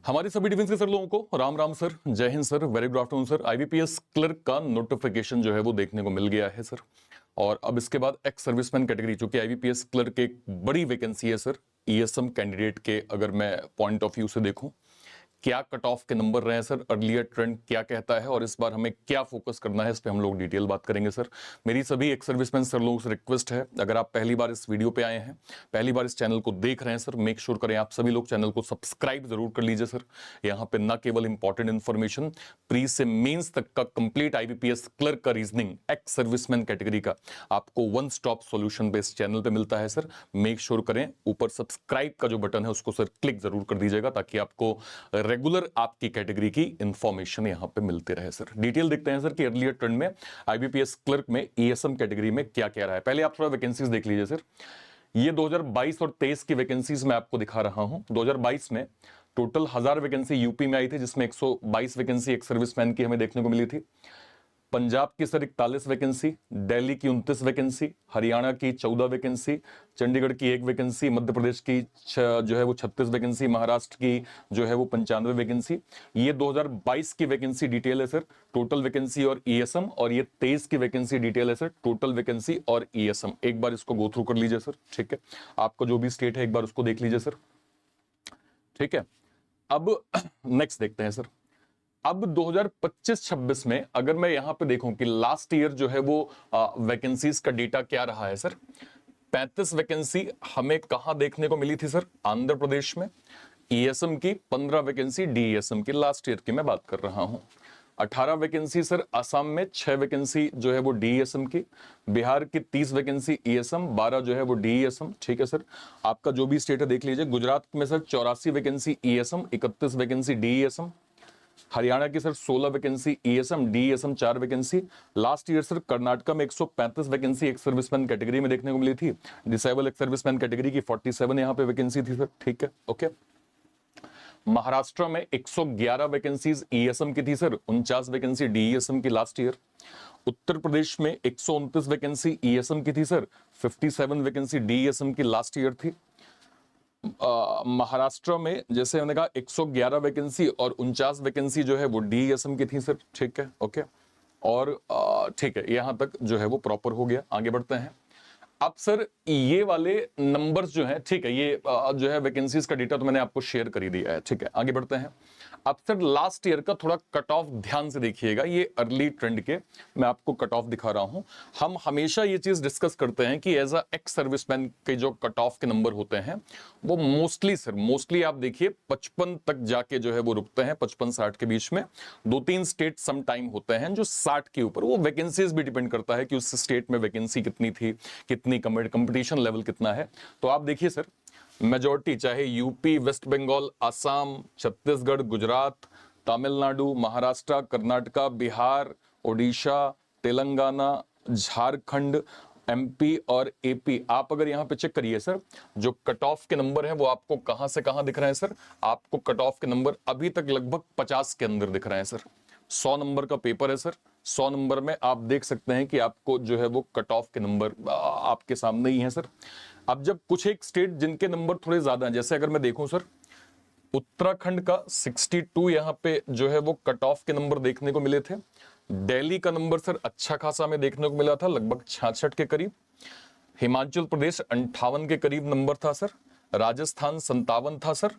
हमारे सभी डिफेंस के सर लोगों को राम राम सर, जय Hind sir, very good afternoon sir. IBPS clerk का नोटिफिकेशन जो है वो देखने को मिल गया है सर। और अब इसके बाद एक्स सर्विसमैन कैटेगरी, चूंकि आईबीपीएस क्लर्क एक बड़ी वैकेंसी है सर, ईएसएम कैंडिडेट के अगर मैं पॉइंट ऑफ व्यू से देखूं, क्या कट ऑफ के नंबर रहे हैं सर, अर्लियर ट्रेंड क्या कहता है और इस बार हमें क्या फोकस करना है, इस पे हम लोग डिटेल बात करेंगे सर। मेरी सभी एक्स सर्विसमैन सर लोगों से रिक्वेस्ट है, अगर आप पहली बार इस वीडियो पे आए हैं, पहली बार इस चैनल को देख रहे हैं सर, मेक श्योर करें आप सभी लोग चैनल को सब्सक्राइब जरूर कर लीजिए सर। यहाँ पे न केवल इंपॉर्टेंट इन्फॉर्मेशन, प्री से मेंस तक का कंप्लीट आईबीपीएस क्लर्क का रीजनिंग एक्स सर्विसमैन कैटेगरी का आपको one stop solution based channel पे मिलता है सर। मेक श्योर करें ऊपर सब्सक्राइब का जो बटन है उसको सर क्लिक जरूर कर दीजिएगा, ताकि आपको रेगुलर आपकी कैटेगरी की इंफॉर्मेशन यहां पे मिलते रहे सर। डिटेल देखते हैं सर कि अर्लियर ट्रेंड में आईबीपीएस क्लर्क में ईएसएम कैटेगरी में क्या क्या रहा है। पहले आप थोड़ा वैकेंसीज देख लीजिए सर। ये 2022 और 23 की वैकेंसीज मैं आपको दिखा रहा हूं। 2022 में टोटल 1000 वैकेंसी यूपी में आई थी, जिसमें 122 वैकेंसी एक सर्विसमैन की हमें देखने को मिली थी। पंजाब की सर 41 वैकेंसी, दिल्ली की 29 वैकेंसी, हरियाणा की 14 वैकेंसी, चंडीगढ़ की 1 वैकेंसी, मध्य प्रदेश की जो है वो 36 वैकेंसी, महाराष्ट्र की जो है वो 95 वैकेंसी। ये 2022 की वैकेंसी डिटेल है सर, टोटल वैकेंसी और ईएसएम। और ये 23 की वैकेंसी डिटेल है सर, टोटल वैकेंसी और ईएसएम। एक बार इसको गो थ्रू कर लीजिए सर, ठीक है। आपका जो भी स्टेट है एक बार उसको देख लीजिए सर, ठीक है। अब नेक्स्ट देखते हैं सर। अब 2025-26 में अगर मैं यहां पे देखूं कि लास्ट ईयर जो है वो वैकेंसीज का डेटा क्या रहा है सर। 35 वैकेंसी हमें कहां देखने को मिली थी सर, आंध्र प्रदेश में। ईएसएम की 15 वैकेंसी, डीईएसएम की लास्ट ईयर की मैं बात कर रहा हूं। 18 वैकेंसी सर असम में, 6 वैकेंसी जो है वो डीईएसएम की। बिहार की 30 वैकेंसी ईएसएम, 12 जो है वो डीईएसएम, ठीक है सर। आपका जो भी स्टेट है देख लीजिए। गुजरात में sir 84 vacancy ESM, 31 vacancy DESM. Haryana की sir 16 vacancy ESM, DSM 4 vacancy. Last year sir Karnataka में 135 वैकेंसी एक सर्विसमैन कैटेगरी में देखने को मिली थी। डिसेबल एक सर्विसमैन कैटेगरी की 47 यहां पे वैकेंसी थी सर, ठीक है, ओके। महाराष्ट्र में 111 वैकेंसीज ईएसएम की थी सर, 49 वैकेंसी डीएसएम की लास्ट ईयर। उत्तर प्रदेश में 129 वैकेंसी ईएसएम की थी सर, 57 वैकेंसी डीएसएम की लास्ट ईयर थी। महाराष्ट्र में जैसे मैंने कहा 111 वैकेंसी और 49 वैकेंसी जो है वो डीएसएम की थी सर, ठीक है, ओके। और ठीक है, यहां तक जो है वो प्रॉपर हो गया। आगे बढ़ते हैं। अब सर ये वाले नंबर्स जो हैं, ठीक है, ये जो है वैकेंसीज का डेटा तो मैंने आपको शेयर कर ही दिया है, ठीक है। आगे बढ़ते हैं। अब सर लास्ट ईयर का थोड़ा कट ऑफ ध्यान से देखिएगा, ये अर्ली ट्रेंड के मैं आपको कट ऑफ दिखा रहा हूं। हम हमेशा ये चीज डिस्कस करते हैं कि एज अ एक्स सर्विसमैन के जो कट ऑफ के नंबर होते हैं वो मोस्टली आप देखिए 55 तक जाके जो है वो रुकते हैं, 55-60 के बीच में। 2-3 स्टेट सम टाइम होते हैं जो 60 के ऊपर, वो वैकेंसीज भी डिपेंड करता है कि उस स्टेट में वैकेंसी कितनी थी, कितनी कंपटीशन लेवल कितना है। तो आप देखिए सर, मेजॉरिटी चाहे यूपी, वेस्ट बंगाल, असम, छत्तीसगढ़, गुजरात, तमिलनाडु, महाराष्ट्र, कर्नाटका, बिहार, ओडिशा, तेलंगाना, झारखंड, एमपी और एपी, आप अगर यहां पे चेक करिए सर, जो कट ऑफ के नंबर हैं वो आपको कहां से कहां दिख रहे हैं सर। आपको कट ऑफ के नंबर अभी तक लगभग 50 के अंदर दिख रहे हैं सर। 100 नंबर का पेपर है सर। 100 नंबर में आप देख सकते हैं कि आपको जो है वो कट ऑफ के नंबर आपके सामने ही है सर। अब जब कुछ एक स्टेट जिनके नंबर थोड़े ज्यादा हैं, जैसे अगर मैं देखूं सर, उत्तराखंड का 62 यहां पे जो है वो कट ऑफ के नंबर देखने को मिले थे। दिल्ली का नंबर सर अच्छा खासा हमें देखने को मिला था, लगभग 66 के करीब। हिमाचल प्रदेश 58 के करीब नंबर था सर। राजस्थान 57 था सर।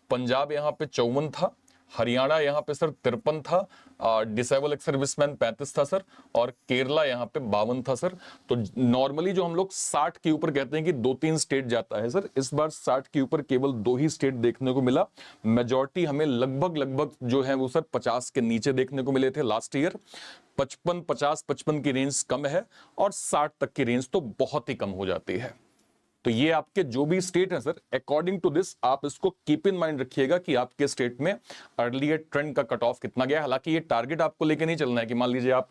पंजाब यहां पे 54 था। हरियाणा यहां पे सर 53 था। डिसेबल एक्स सर्विसमैन 35 था सर। और केरला यहां पे 52 था सर। तो नॉर्मली जो हम लोग 60 के ऊपर कहते हैं कि 2-3 स्टेट जाता है सर, इस बार 60 के ऊपर केवल 2 ही स्टेट देखने को मिला। मेजॉरिटी हमें लगभग जो है वो सर 50 के नीचे देखने को मिले थे लास्ट ईयर। 55, 50, 55 की रेंज कम है और 60 तक की रेंज तो बहुत ही कम हो जाती है। तो ये आपके जो भी स्टेट है सर, अकॉर्डिंग टू दिस आप इसको कीप इन माइंड रखिएगा कि आपके स्टेट में अर्लियर ट्रेंड का कट ऑफ कितना गया है। हालांकि ये टारगेट आपको लेके नहीं चलना है कि मान लीजिए आप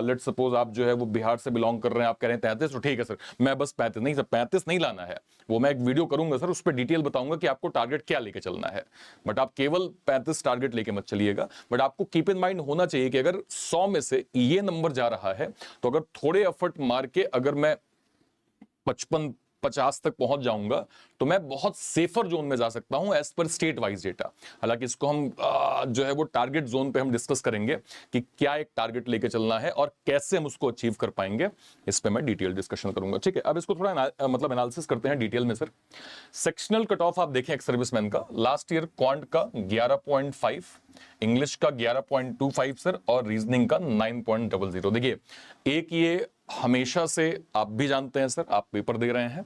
लेट सपोज आप जो है वो बिहार से बिलोंग कर रहे हैं, आप कह रहे हैं 33, तो ठीक है सर मैं बस 35, नहीं सर 35 नहीं लाना है। वो मैं एक वीडियो करूंगा सर, उस पर डिटेल बताऊंगा कि आपको टारगेट क्या लेके चलना है। बट आप केवल 35 टारगेट लेके मत चलिएगा। बट आपको कीप इन माइंड होना चाहिए कि अगर 100 में से ये नंबर जा रहा है, तो अगर थोड़े एफर्ट मार के अगर मैं 55 50 तक पहुंच जाऊंगा तो मैं बहुत सेफर जोन में जा सकता हूं as per state wise data. हालांकि इसको हम जो है वो टारगेट जोन पे हम डिस्कस करेंगे कि क्या एक टारगेट लेके चलना है और कैसे हम उसको अचीव कर पाएंगे, इस पे मैं डिटेल डिस्कशन करूंगा। ठीक है, अब इसको थोड़ा मतलब एनालिसिस करते हैं डिटेल में सर। सेक्शनल कट ऑफ आप देखें एक्स सर्विसमैन का, लास्ट ईयर क्वांट का 11.5, इंग्लिश का 11.25 सर, और रीजनिंग का 9.00। देखिए एक ये हमेशा से आप भी जानते हैं सर, आप पेपर दे रहे हैं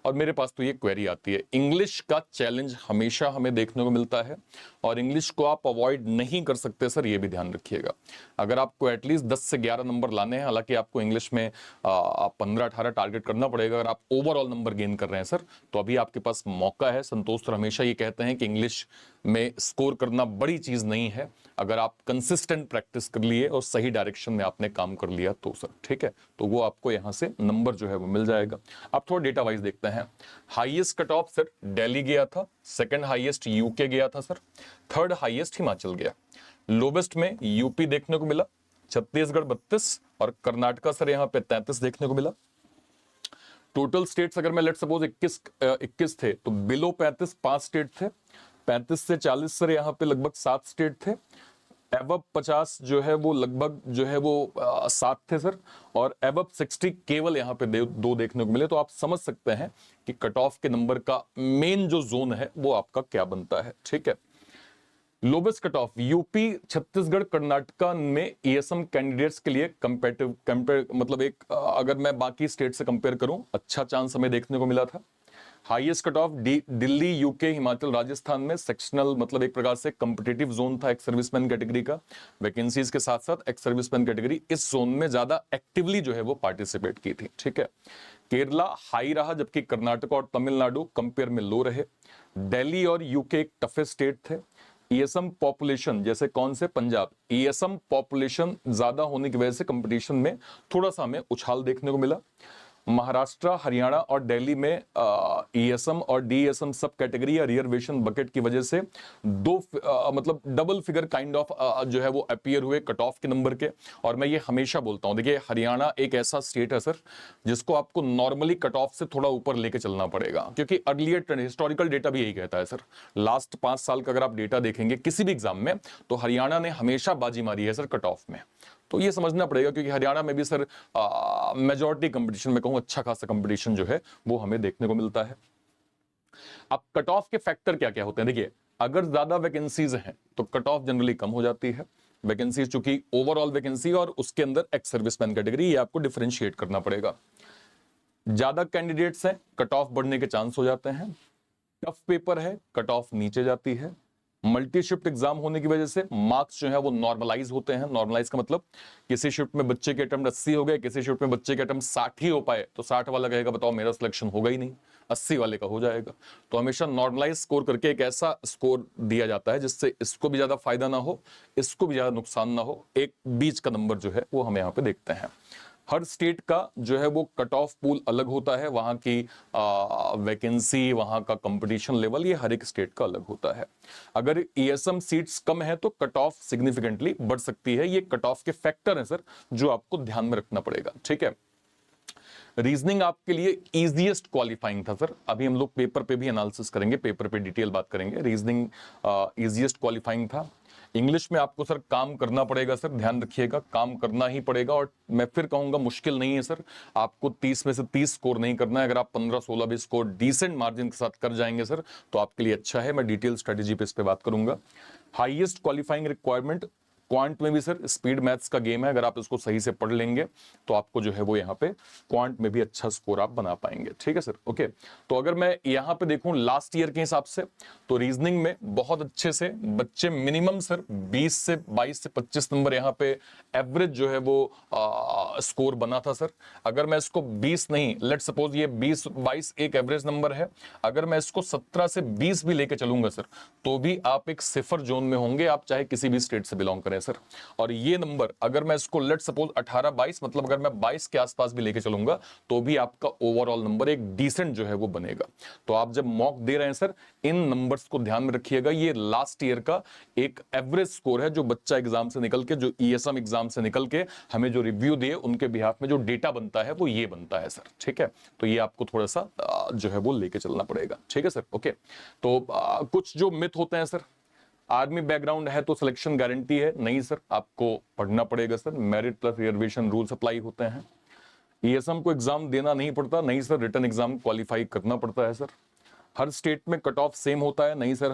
और मेरे पास तो ये क्वेरी आती है, इंग्लिश का चैलेंज हमेशा हमें देखने को मिलता है और इंग्लिश को आप अवॉइड नहीं कर सकते सर, ये भी ध्यान रखिएगा। अगर आपको एटलीस्ट 10 से 11 नंबर लाने हैं, हालांकि आपको इंग्लिश में आप 15-18 टारगेट करना पड़ेगा अगर आप ओवरऑल नंबर गेन कर रहे हैं सर, तो अभी आपके पास मौका है। संतोष सर हमेशा ये कहते हैं कि इंग्लिश में स्कोर करना बड़ी चीज नहीं है, अगर आप कंसिस्टेंट प्रैक्टिस कर लिए और सही डायरेक्शन में आपने काम कर लिया तो सर। ठीक है, तो वो आपको यहां से नंबर जो है वो मिल जाएगा। अब थोड़ा डेटा वाइज देखते हैं। Highest cut off sir Delhi गया था, सेकंड हाईएस्ट यूके गया था सर, थर्ड हाईएस्ट हिमाचल गया, लोवेस्ट में यूपी देखने को मिला, छत्तीसगढ़ 32 और कर्नाटका सर यहां पे 33 देखने को मिला। टोटल स्टेट्स अगर मैं लेट सपोज 21 थे तो बिलो 35 5 स्टेट थे, 35 से 40 सर यहाँ पे लगभग 7 स्टेट थे, एवब 50 जो है वो लगभग जो है वो 7 थे सर, और एवब 60 केवल यहाँ पे 2 देखने को मिले। तो आप समझ सकते हैं कि कट ऑफ के नंबर का मेन जो जोन है वो आपका क्या बनता है। ठीक है, lowest cut off UP, Chhattisgarh, Karnataka में ईएसएम कैंडिडेट्स के लिए कंपेयर मतलब एक अगर मैं बाकी स्टेट से कंपेयर करूं अच्छा चांस हमें देखने को मिला था। Highest cut off Delhi, UK, Himachal, Rajasthan में सेक्शनल मतलब एक प्रकार से कॉम्पिटिटिव जोन था एक्स सर्विसमैन कैटेगरी का। वैकेंसीज के साथ साथ एक्स सर्विसमैन कैटेगरी इस जोन में ज्यादा एक्टिवली जो है वो पार्टिसिपेट की थी। ठीक है, केरला हाई रहा जबकि कर्नाटक और तमिलनाडु कंपेयर में लो रहे। दिल्ली और यूके एक टफेस्ट स्टेट थे। ईएसएम पॉपुलेशन जैसे कौन से, पंजाब, ईएसएम पॉपुलेशन ज्यादा होने की वजह से कंपटीशन में थोड़ा सा हमें उछाल देखने को मिला। महाराष्ट्र, हरियाणा और दिल्ली में ईएसएम और डीएसएम सब कैटेगरी या रिजर्वेशन बकेट की वजह से मतलब डबल फिगर काइंड ऑफ जो है वो अपीयर हुए कट ऑफ के नंबर के। और मैं ये हमेशा बोलता हूं, देखिए हरियाणा एक ऐसा स्टेट है सर जिसको आपको नॉर्मली कट ऑफ से थोड़ा ऊपर लेके चलना पड़ेगा, क्योंकि अर्लियर हिस्टोरिकल डेटा भी यही कहता है सर। लास्ट 5 साल का अगर आप डेटा देखेंगे किसी भी एग्जाम में तो हरियाणा ने हमेशा बाजी मारी है सर कट ऑफ में। तो ये समझना पड़ेगा, क्योंकि हरियाणा में भी सर मेजॉरिटी कंपटीशन में कहूं अच्छा खासा कंपटीशन जो है वो हमें देखने को मिलता है। अब कट ऑफ के फैक्टर क्या क्या होते हैं, देखिए अगर ज्यादा वैकेंसीज हैं तो कट ऑफ जनरली कम हो जाती है। वैकेंसीज चूंकि ओवरऑल वैकेंसी और उसके अंदर एक्स सर्विसमैन कैटेगरी, ये आपको डिफरेंशिएट करना पड़ेगा। ज्यादा कैंडिडेट्स हैं, कट ऑफ बढ़ने के चांस हो जाते हैं। टफ पेपर है, कट ऑफ नीचे जाती है। मल्टी शिफ्ट एग्जाम होने की वजह से मार्क्स जो है वो नॉर्मलाइज होते हैं। नॉर्मलाइज का मतलब किसी शिफ्ट में बच्चे के अटेम्प्ट 80 हो गए, किसी शिफ्ट में बच्चे के अटेम्प्ट 60 ही हो पाए तो 60 वाला कहेगा बताओ मेरा सिलेक्शन होगा ही नहीं, 80 वाले का हो जाएगा। तो हमेशा नॉर्मलाइज स्कोर करके एक ऐसा स्कोर दिया जाता है जिससे इसको भी ज्यादा फायदा ना हो, इसको भी ज्यादा नुकसान ना हो, एक बीच का नंबर जो है वो हम यहाँ पे देखते हैं। हर स्टेट का जो है वो कट ऑफ पूल अलग होता है, वहां की वैकेंसी, वहां का कंपटीशन लेवल, ये हर एक स्टेट का अलग होता है। अगर ईएसएम सीट्स कम है तो कट ऑफ सिग्निफिकेंटली बढ़ सकती है। ये कट ऑफ के फैक्टर हैं सर जो आपको ध्यान में रखना पड़ेगा। ठीक है, रीजनिंग आपके लिए इजीएस्ट क्वालिफाइंग था सर, अभी हम लोग पेपर पे भी एनालिसिस करेंगे, पेपर पे डिटेल बात करेंगे। रीजनिंग इजीएस्ट क्वालिफाइंग था। इंग्लिश में आपको सर काम करना पड़ेगा सर, ध्यान रखिएगा काम करना ही पड़ेगा, और मैं फिर कहूंगा मुश्किल नहीं है सर, आपको 30 में से 30 स्कोर नहीं करना है। अगर आप 15-16 भी स्कोर डिसेंट मार्जिन के साथ कर जाएंगे सर तो आपके लिए अच्छा है। मैं डिटेल स्ट्रेटेजी पे इस पे बात करूंगा। हाईएस्ट क्वालिफाइंग रिक्वायरमेंट क्वांट में भी सर स्पीड मैथ्स का गेम है, अगर आप इसको सही से पढ़ लेंगे तो आपको जो है वो यहाँ पे क्वांट में भी अच्छा स्कोर आप बना पाएंगे। ठीक है सर, ओके। तो अगर मैं यहाँ पे देखूं लास्ट ईयर के हिसाब से तो रीजनिंग में बहुत अच्छे से बच्चे मिनिमम सर 20 से 22 से 25 नंबर यहाँ पे एवरेज जो है वो स्कोर बना था सर। अगर मैं इसको 20 नहीं, लेट सपोज ये 20-22 एक एवरेज नंबर है, अगर मैं इसको 17 से 20 भी लेके चलूंगा सर तो भी आप एक सिफर जोन में होंगे, आप चाहे किसी भी स्टेट से बिलोंग करें हैं सर। और ये नंबर अगर मैं इसको लेट सपोज 18-22 मतलब अगर मैं 22 के आसपास भी लेके चलूंगा तो भी आपका ओवरऑल नंबर एक डिसेंट जो है वो बनेगा। तो आप जब मॉक दे रहे हैं सर, इन नंबर्स को ध्यान में रखिएगा। ये लास्ट ईयर का एक एवरेज स्कोर है जो बच्चा एग्जाम से निकल के, जो ईएसएम एग्जाम से निकल के हमें जो रिव्यू दिए उनके बिहाफ में जो डेटा बनता है वो ये बनता है सर। ठीक है, तो ये आपको थोड़ा सा जो है वो लेके चलना पड़ेगा। ठीक है सर, ओके। तो कुछ जो मिथ होते हैं सर, आर्मी बैकग्राउंड है तो सिलेक्शन गारंटी है, नहीं सर, आपको पढ़ना पड़ेगा sir. Merit plus reservation rules apply होते हैं। ईएसएम को एग्जाम देना नहीं पड़ता, नहीं सर, रिटन एग्जाम क्वालिफाई करना पड़ता है सर। हर स्टेट में कट ऑफ सेम होता है, नहीं सर,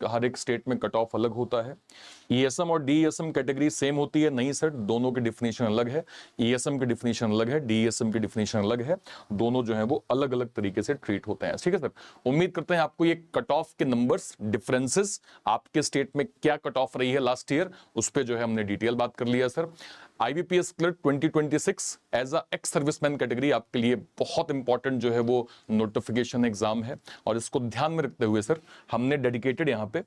हर एक स्टेट में कट ऑफ अलग होता है। ईएसएम और डीईएसएम कैटेगरी सेम होती है, नहीं सर, दोनों की डिफिनेशन अलग है। ईएसएम की डिफिनेशन अलग है, डीईएसएम की डिफिनेशन अलग है, दोनों जो है वो अलग अलग तरीके से ट्रीट होते हैं। ठीक है सर, उम्मीद करते हैं आपको ये कट ऑफ के नंबर्स, डिफरेंसेस, आपके स्टेट में क्या कट ऑफ रही है लास्ट ईयर, उस पर जो है हमने डिटेल बात कर लिया sir. IBPS clerk 2026 as a ex serviceman category आपके लिए बहुत इंपॉर्टेंट जो है वो नोटिफिकेशन एग्जाम है, और इसको ध्यान में रखते हुए सर हमने डेडिकेटेड यहां पे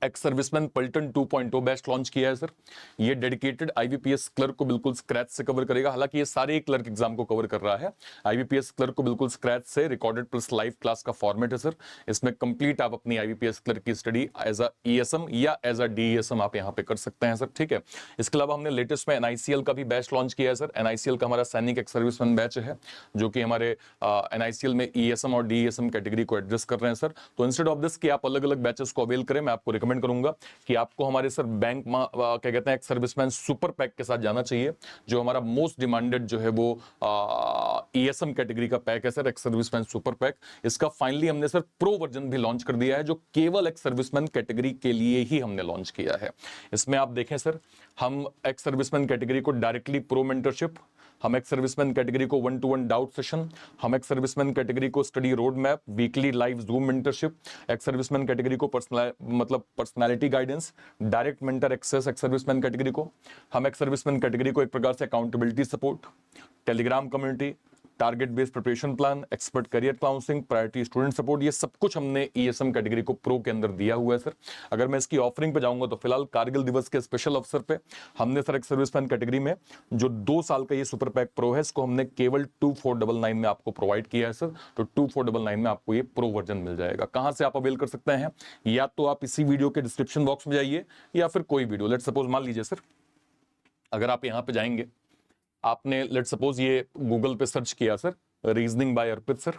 एक्स सर्विसमैन पलटन 2.0 बैच लॉन्च किया है सर। ये डेडिकेटेड आईबीपीएस क्लर्क को बिल्कुल स्क्रैच से कवर करेगा, हालांकि ये सारे क्लर्क एग्जाम को कवर कर रहा है। आईबीपीएस क्लर्क को बिल्कुल स्क्रैच से, रिकॉर्डेड प्लस लाइव क्लास का फॉर्मेट है सर। इसमें कंप्लीट आप अपनी आईबीपीएस क्लर्क की स्टडी एज अ ईएसएम या एज अ डीईएसएम आप यहाँ पे कर सकते हैं सर। ठीक है, इसके अलावा हमने लेटेस्ट में एनआईसीएल का भी बैच लॉन्च किया है सर। एनआईसीएल का हमारा सैनिक एक्स सर्विसमैन बैच है, जो कि हमारे एनआईसीएल में ईएसएम और डीईएसएम कैटेगरी को एड्रेस कर रहे हैं सर। तो इंस्टेड ऑफ दिस कि आप अलग अलग बैचेस को अवेल करें, मैं आपको रिकमेंड करूंगा कि आपको हमारे सर बैंक क्या कहते हैं एक सर्विसमैन सुपर पैक के साथ जाना चाहिए, जो हमारा मोस्ट डिमांडेड जो है वो ईएसएम कैटेगरी का पैक है sir, ex serviceman super pack. इसका फाइनली हमने सर प्रो वर्जन भी लॉन्च कर दिया है, जो केवल एक्स सर्विसमैन कैटेगरी के लिए ही हमने लॉन्च किया है। इसमें आप देखें सर, हम एक्स सर्विसमैन कैटेगरी को डायरेक्टली प्रो मेंटरशिप, हम एक्स सर्विसमैन कैटेगरी को 1-to-1 डाउट सेशन, हम एक्स सर्विसमैन कैटेगरी को study road map, weekly live Zoom mentorship, ex serviceman category को personality guidance, direct mentor access ex serviceman category को, हम ex serviceman category को एक प्रकार से accountability support, Telegram community, target based preparation plan, expert career counselling, priority student support, ये सब कुछ हमने ईएसएम कैटेगरी को प्रो के अंदर दिया हुआ है सर। अगर मैं इसकी ऑफरिंग पे जाऊंगा तो फिलहाल कारगिल दिवस के स्पेशल अवसर पे हमने सर एक सर्विसमैन कैटेगरी में जो 2 साल का ये सुपर पैक प्रो है, इसको हमने केवल 2499 में आपको प्रोवाइड किया है सर। तो 2499 में आपको ये प्रो वर्जन मिल जाएगा। कहां से आप अवेल कर सकते हैं? या तो आप इसी वीडियो के डिस्क्रिप्शन बॉक्स में जाइए, या फिर कोई वीडियो, लेट सपोज मान लीजिए सर, अगर आप यहां पे जाएंगे, आपने लेट सपोज ये गूगल पे सर्च किया सर रीजनिंग बाय अर्पित सर,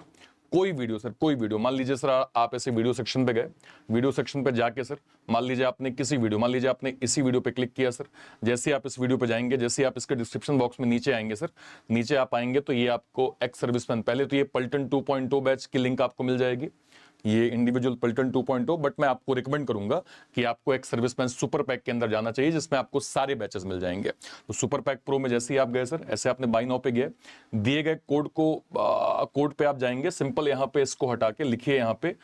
कोई वीडियो सर, कोई वीडियो, मान लीजिए सर आप ऐसे वीडियो सेक्शन पे गए, वीडियो सेक्शन पे जाके सर मान लीजिए आपने किसी वीडियो, मान लीजिए आपने इसी वीडियो पे क्लिक किया सर, जैसे आप इस वीडियो पे जाएंगे, जैसे आप इसके डिस्क्रिप्शन बॉक्स में नीचे आएंगे सर, नीचे आप आएंगे तो ये आपको एक्स सर्विसमैन, पहले तो ये पलटन 2.0 बैच की लिंक आपको मिल जाएगी, ये इंडिविजुअल पलटन 2.0, बट मैं आपको रिकमेंड करूंगा कि आपको एक सर्विसमैन सुपर पैक के अंदर जाना चाहिए, जिसमें आपको सारे बैचेस मिल जाएंगे। तो सुपर पैक प्रो में जैसे ही आप गए सर, ऐसे आपने बाय नाउ पे गए, दिए गए कोड पे आप जाएंगे, सिंपल यहां पे इसको हटा के लिखिए यहां पे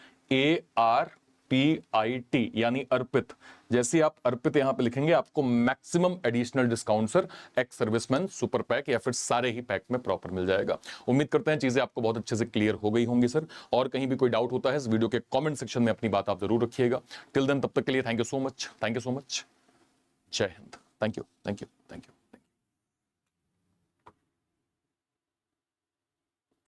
ARPIT यानी अर्पित। जैसे आप अर्पित यहां पे लिखेंगे, आपको maximum additional discount sir ex serviceman super pack या फिर सारे ही पैक में प्रॉपर मिल जाएगा। उम्मीद करते हैं चीजें आपको बहुत अच्छे से क्लियर हो गई होंगी सर, और कहीं भी कोई डाउट होता है इस वीडियो के कमेंट सेक्शन में अपनी बात आप जरूर रखिएगा। टिल देन, तब तक के लिए thank you so much, thank you so much, जय Hind, thank you, thank you, thank you.